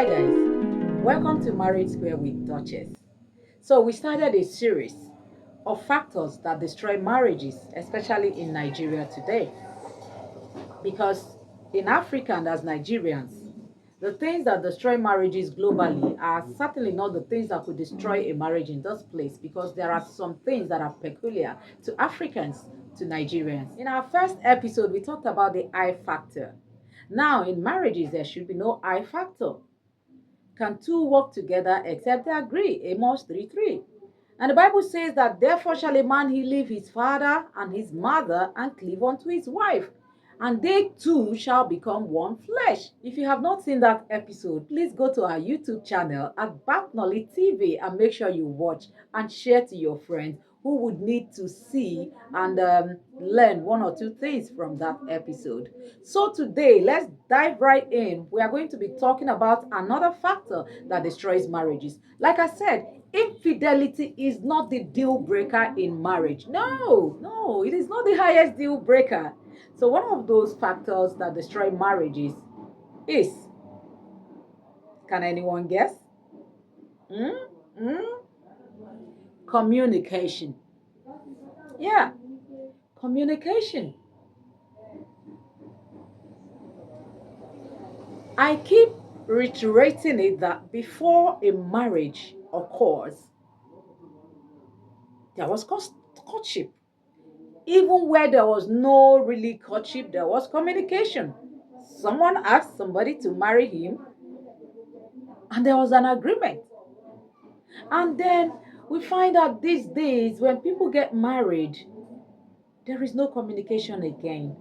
Hi guys, welcome to Marriage Square with Duchess. So we started a series of factors that destroy marriages, especially in Nigeria today. Because in Africa and as Nigerians, the things that destroy marriages globally are certainly not the things that could destroy a marriage in this place, because there are some things that are peculiar to Africans, to Nigerians. In our first episode, we talked about the I factor. Now, in marriages, there should be no I factor. Can two work together except they agree? Amos 3:3. And the Bible says that therefore shall a man he leave his father and his mother and cleave unto his wife, and they two shall become one flesh. If you have not seen that episode, please go to our YouTube channel at Batnolly TV and make sure you watch and share to your friends who would need to see and learn one or two things from that episode. So today, let's dive right in. We are going to be talking about another factor that destroys marriages. Like I said, infidelity is not the deal breaker in marriage. No, it is not the highest deal breaker. So one of those factors that destroy marriages is, can anyone guess? Mm? Mm? Communication. Yeah, communication. I keep reiterating it that before a marriage occurs, there was courtship. Even where there was no really courtship, there was communication. Someone asked somebody to marry him, and there was an agreement. And then we find out these days when people get married, there is no communication again.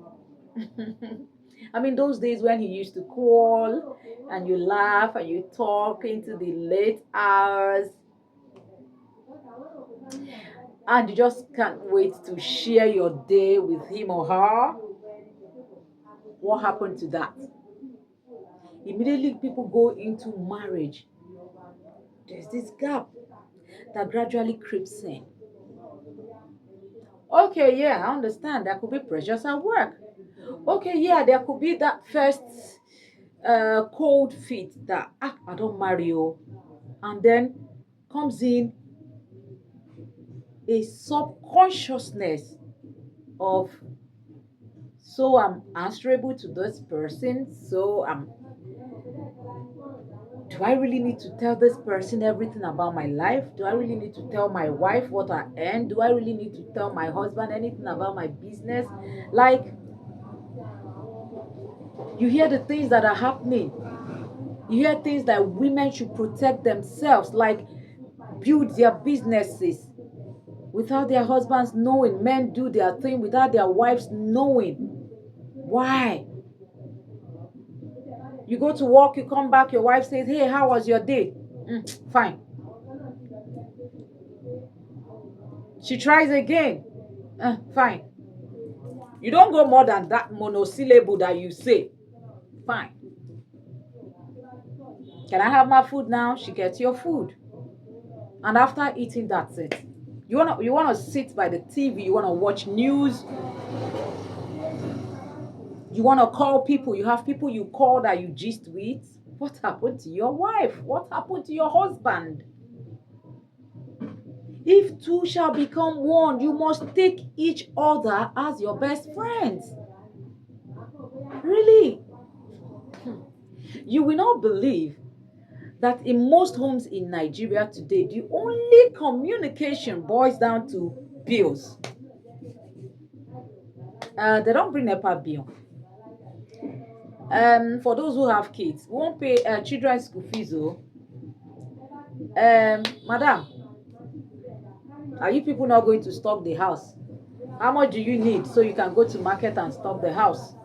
I mean, those days when you used to call and you laugh and you talk into the late hours, and you just can't wait to share your day with him or her. What happened to that? Immediately people go into marriage, there's this gap that gradually creeps in. Okay, yeah, I understand. There could be pressures at work. Okay, yeah, there could be that first cold feet that I don't marry you, and then comes in a subconsciousness of, so I'm answerable to this person, so do I really need to tell this person everything about my life? Do I really need to tell my wife what I earn? Do I really need to tell my husband anything about my business? Like, you hear the things that are happening. You hear things that women should protect themselves, like build their businesses without their husbands knowing. Men do their thing without their wives knowing. Why? You go to work, you come back, your wife says, hey, how was your day? Fine. She tries again. Fine. You don't go more than that monosyllable that you say. Fine. Can I have my food now? She gets your food. And after eating, that's it. You wanna sit by the TV, you wanna watch news, you wanna call people, you have people you call that you gist with. What happened to your wife? What happened to your husband? If two shall become one, you must take each other as your best friends. Really? You will not believe that in most homes in Nigeria today, the only communication boils down to bills. They don't bring NEPA bill. For those who have kids, we won't pay children's school fees. Oh, madam, are you people not going to stock the house? How much do you need so you can go to market and stock the house?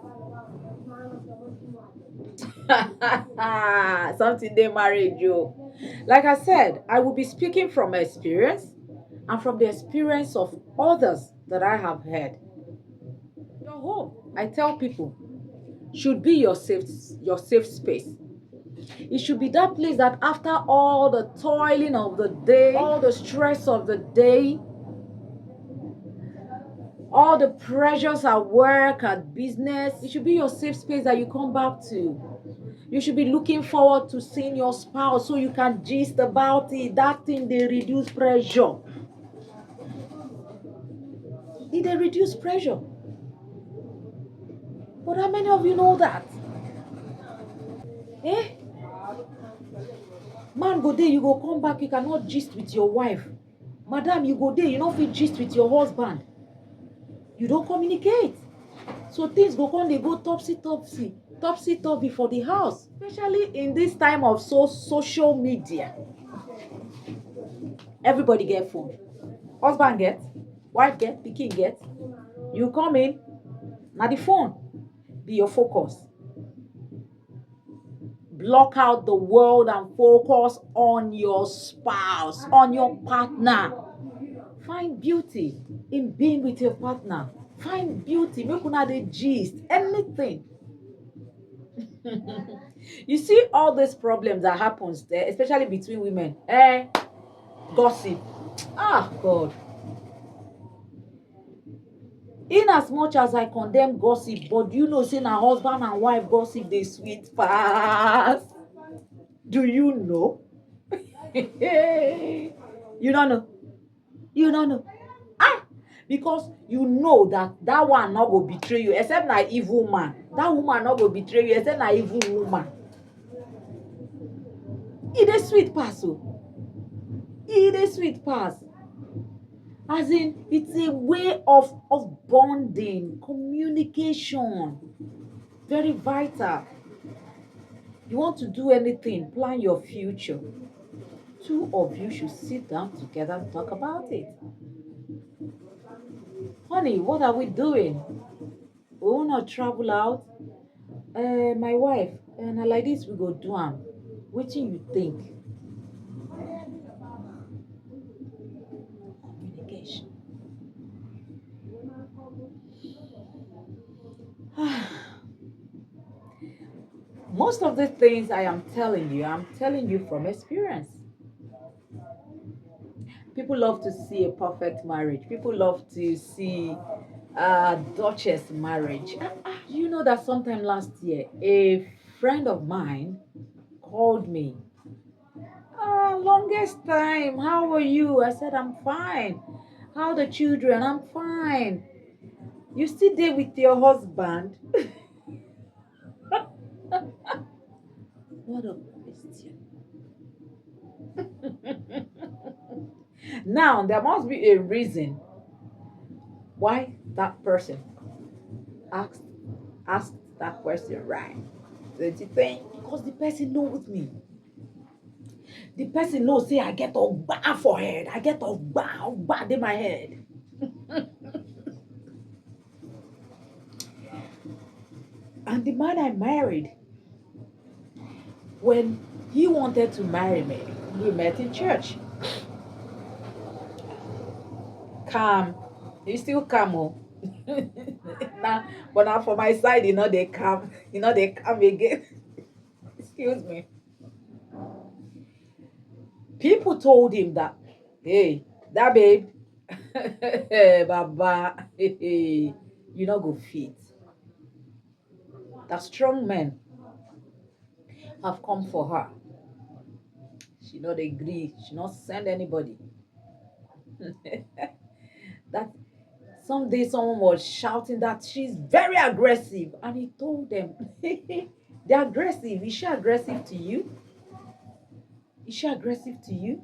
Something they married you. Like I said, I will be speaking from experience and from the experience of others that I have heard. Your home, I tell people, should be your safe space. It should be that place that after all the toiling of the day, all the stress of the day, all the pressures at work, at business. It should be your safe space that you come back to. You should be looking forward to seeing your spouse so you can gist about it. That thing, they reduce pressure. They reduce pressure. But how many of you know that? Eh? Man go there, you go come back, you cannot gist with your wife. Madam, you go there, you don't fit gist with your husband. You don't communicate. So things go come, they go topsy-turvy for the house. Especially in this time of social media. Everybody get phone. Husband get, wife get, pikin get. You come in, na the phone be your focus. Block out the world and focus on your spouse, on your partner. Find beauty in being with your partner. Find beauty, make una dey gist, anything. You see all these problems that happens there, especially between women. Gossip. Ah, God. In as much as I condemn gossip, but you know, say na husband and wife gossip dey sweet pass. Do you know? You don't know. You don't know. Ah, because you know that one not go betray you, except na evil man. That woman not go betray you, except na evil woman. E dey sweet pass o. E dey sweet pass. As in, it's a way of bonding, communication. Very vital. You want to do anything, plan your future. Two of you should sit down together and talk about it. Honey, what are we doing? We want to travel out. My wife, and like this, we go do am. Wetin you think? Communication. Most of the things I'm telling you from experience. People love to see a perfect marriage. People love to see Duchess marriage. You know that sometime last year, a friend of mine called me. Longest time. How are you? I said, I'm fine. How the children? I'm fine. You still there with your husband? What a question. Now, there must be a reason why that person asked asked that question, right? Don't you think? Because the person knows me. The person knows, say, I get a bar for head. I get a bar in my head. And the man I married, when he wanted to marry me, we met in church. Calm. He still calm. Oh. Now, but now for my side, they calm. They calm again. Excuse me. People told him that, hey, that babe, Baba, hey, you not go fit. That strong men have come for her. She not agree. She not send anybody. That someday someone was shouting that she's very aggressive, and he told them, they're aggressive. Is she aggressive to you? Is she aggressive to you?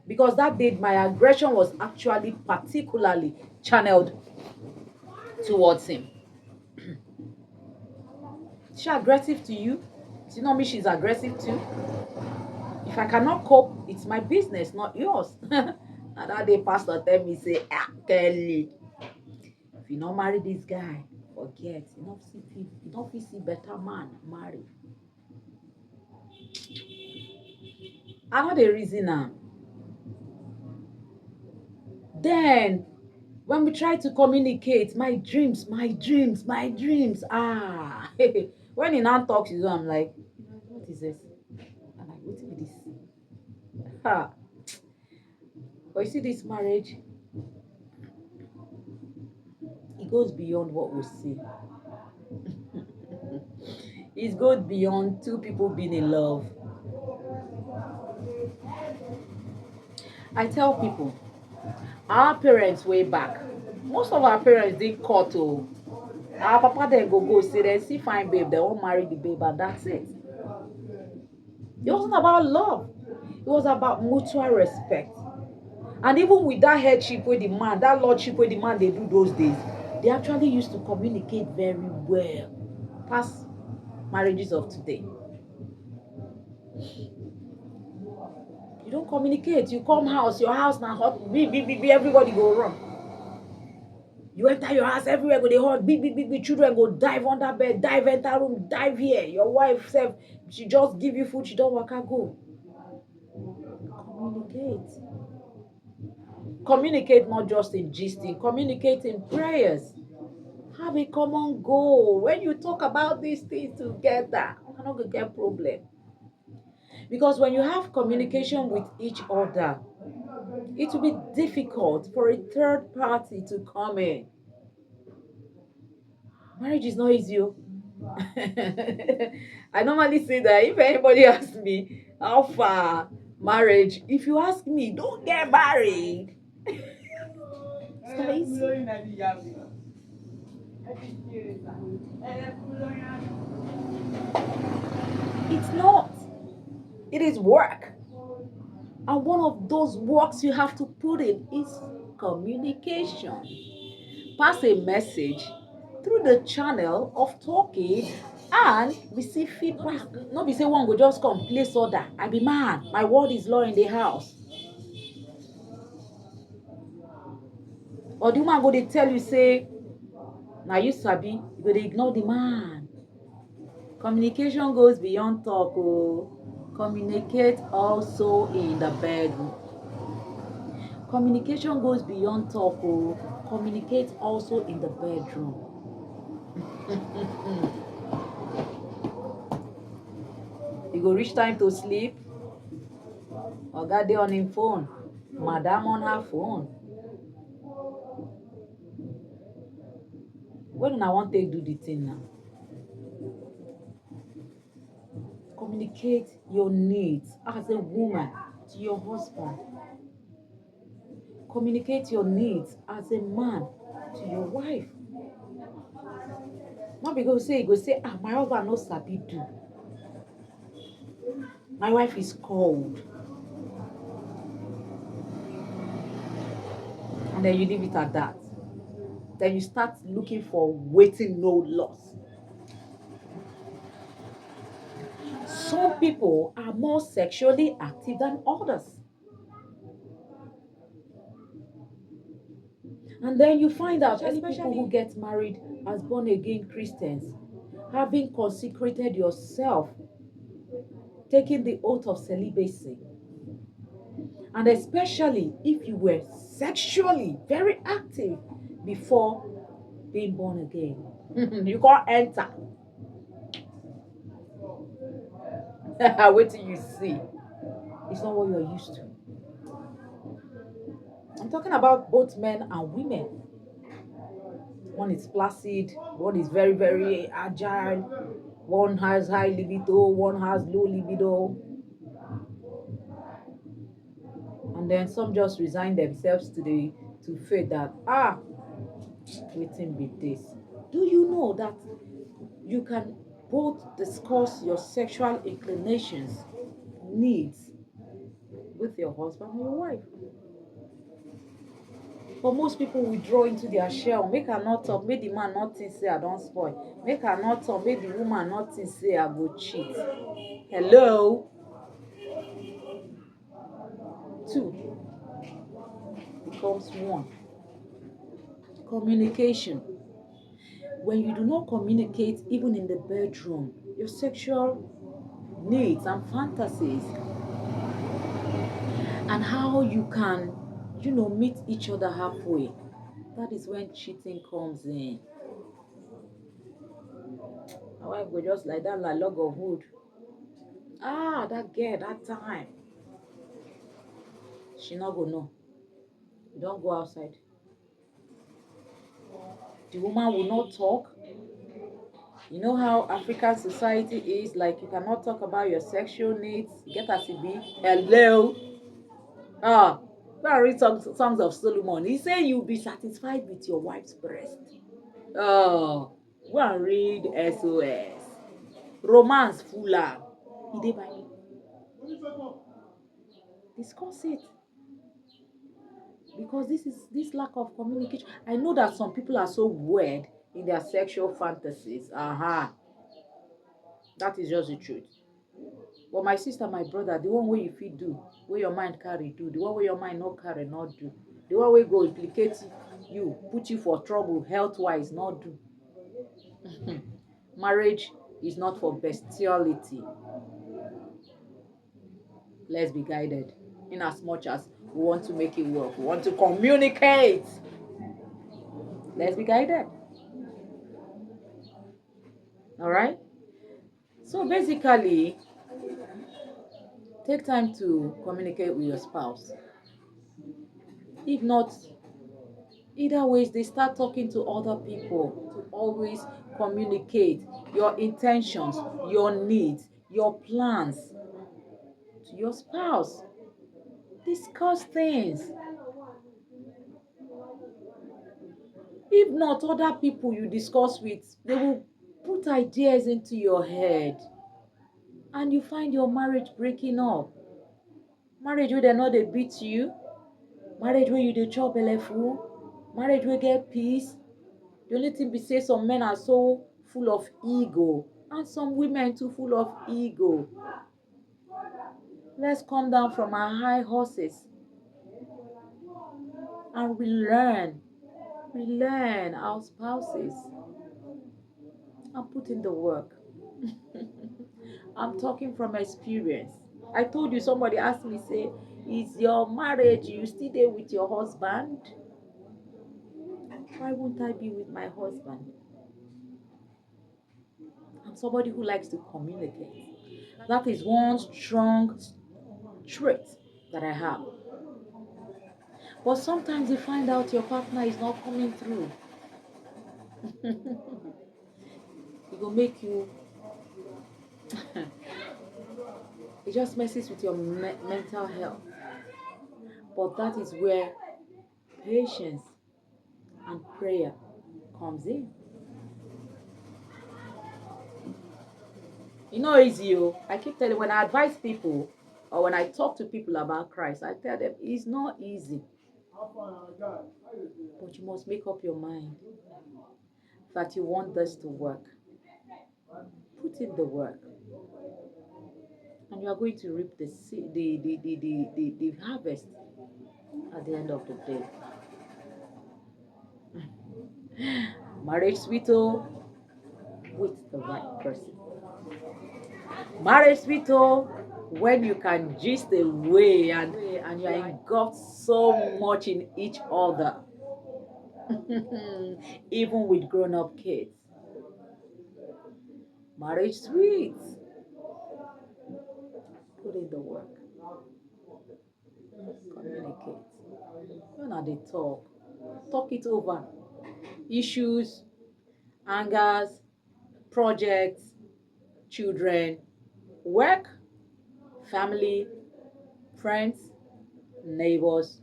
Because that day my aggression was actually particularly channeled towards him. Is she aggressive to you? Do you know me? She's aggressive too. If I cannot cope, it's my business, not yours. And that day, pastor tell me, say, Kelly, if you not marry this guy, forget. You don't see better man marry. I know the reason now. Then, when we try to communicate, my dreams. When he now talks, I'm like, what is this? I'm like, what is this? But you see this marriage, it goes beyond what we see. It goes beyond two people being in love. I tell people, our parents way back, most of our parents didn't court. Oh, our papa then go see them, see fine babe, they won't marry the babe, and that's it. It wasn't about love. It was about mutual respect. And even with that headship with the man, that lordship with the man they do those days, they actually used to communicate very well. Past marriages of today. You don't communicate. You come house, your house now hot, be, everybody go run. You enter your house, everywhere go dey hot, big, children go dive under bed, dive enter room, dive here. Your wife self, she just give you food, she don't waka go. Communicate. Communicate not just in gisting, communicate in prayers. Have a common goal. When you talk about these things together, you're not gonna get problem. Because when you have communication with each other, it will be difficult for a third party to come in. Marriage is not easy. I normally say that if anybody asks me how far marriage, if you ask me, don't get married. It's not easy. It's not. It is work. And one of those works you have to put in is communication. Pass a message through the channel of talking and receive feedback. Not be say one go just come place order. I be man, my word is law in the house. Or the woman go dey tell you say, now you sabi, you go dey ignore the man. Communication goes beyond talk. Oh. Communicate also in the bedroom. Communication goes beyond talk. Oh. Communicate also in the bedroom. You go reach time to sleep. Oga dey on him phone. Madam on her phone. When una wan take do the thing now? Communicate your needs as a woman to your husband. Communicate your needs as a man to your wife. Not because you go say, my husband no sabi do. My wife is cold. And then you leave it at that. Then you start looking for waiting no loss. Some people are more sexually active than others. And then you find out, especially people who get married as born again Christians, having consecrated yourself, taking the oath of celibacy, and especially if you were sexually very active before being born again, you can't enter. Wait till you see. It's not what you're used to. I'm talking about both men and women. One is placid, one is very, very agile, one has high libido, one has low libido. And then some just resign themselves to fate that, waiting with this. Do you know that you can both discuss your sexual inclinations, needs with your husband or your wife? But most people withdraw into their shell. Make her not talk, make the man not think say I don't spoil. Make her not talk, make the woman not think say I go cheat. Hello? Two becomes one. Communication. When you do not communicate, even in the bedroom, your sexual needs and fantasies, and how you can, meet each other halfway, that is when cheating comes in. My wife go just like that, like log of wood. That girl, that time. She not go know. You don't go outside. The woman will not talk. You know how African society is, like you cannot talk about your sexual needs. Get as it be. Hello. Ah, go and read songs of Solomon. He said you'll be satisfied with your wife's breast. Oh, go and read SOS. Romance full am. E dey Bible. Discuss it. Because this lack of communication. I know that some people are so weird in their sexual fantasies. That is just the truth. But my sister, my brother, the one wey you fit do, wey your mind carry do, the one wey your mind no carry not do, the one wey go implicate you, put you for trouble health wise not do. Marriage is not for bestiality. Let's be guided. In as much as we want to make it work, we want to communicate. Let's be guided. All right. So basically, take time to communicate with your spouse. If not, either ways, they start talking to other people. To always communicate your intentions, your needs, your plans to your spouse. Discuss things. If not, other people you discuss with, they will put ideas into your head and you find your marriage breaking up. Marriage wey dem no dey beat you, marriage wey you dey chop belle full, marriage wey get peace. The only thing be say some men are so full of ego and some women too full of ego. Let's come down from our high horses and we learn our spouses and put in the work. I'm talking from experience. I told you, somebody asked me, say, is your marriage, you still there with your husband? Why won't I be with my husband? I'm somebody who likes to communicate. That is one strong trait that I have. But sometimes you find out your partner is not coming through. It will make you it just messes with your mental health. But that is where patience and prayer comes in. You know, easy. I keep telling, when I advise people or when I talk to people about Christ, I tell them it's not easy. But you must make up your mind that you want this to work. Put in the work. And you are going to reap the harvest at the end of the day. Marriage sweet with the right person. Marriage sweet when you can gist away and you are engulfed so much in each other. Even with grown-up kids. Marriage sweet. Put in the work. Communicate. When are they talk? Talk it over. Issues, angers, projects, children, work, family, friends, neighbors.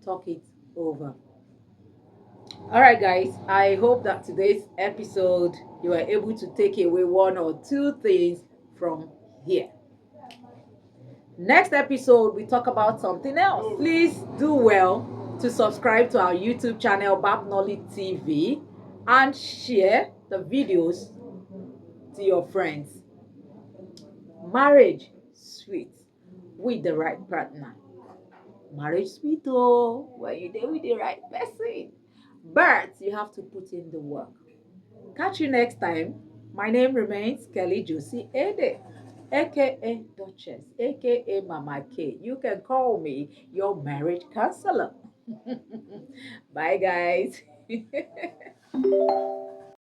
Talk it over. All right, guys, I hope that today's episode you were able to take away one or two things from here. Next episode, we talk about something else. Please do well to subscribe to our YouTube channel, Bapnolly TV, and share the videos to your friends. Marriage sweet with the right partner. Marriage sweet when you're there with the right person. But you have to put in the work. Catch you next time. My name remains Kelly Josie Ede, aka Duchess, aka Mama K. You can call me your marriage counselor. Bye, guys.